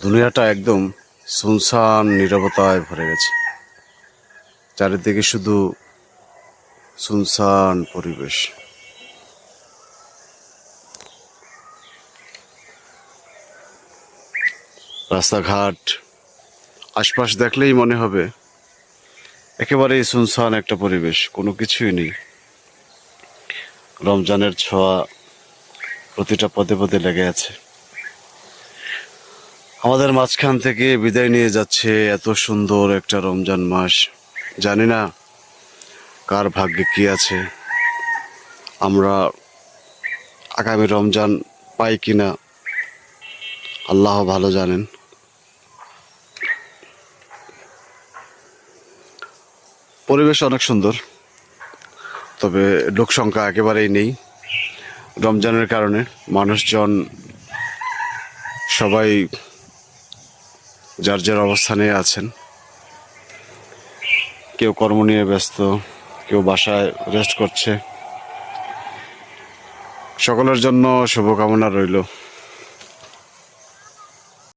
দুনিয়াটা একদম সুনসান নীরবতায় ভরে গেছে। চারিদিকে শুধু সুনসান পরিবেশ। রাস্তাঘাট আশপাশ দেখলেই মনে হবে একেবারেই সুনসান একটা পরিবেশ, কোনো কিছুই নেই। রমজানের ছোঁয়া প্রতিটা পদে পদে লেগে আছে। আমাদের মাঝখান থেকে বিদায় নিয়ে যাচ্ছে এত সুন্দর একটা রমজান মাস। জানি না কার ভাগ্যে কি আছে, আমরা আগামী রমজান পাই কিনা আল্লাহ ভালো জানেন। পরিবেশ অনেক সুন্দর, তবে লোক সংখ্যা একেবারেই নেই। রমজানের কারণে মানুষজন সবাই যার যার অবস্থানে আছেন। কেউ কর্ম নিয়ে ব্যস্ত, কেউ বাসায় রেস্ট করছে। সকলের জন্য শুভকামনা রইল।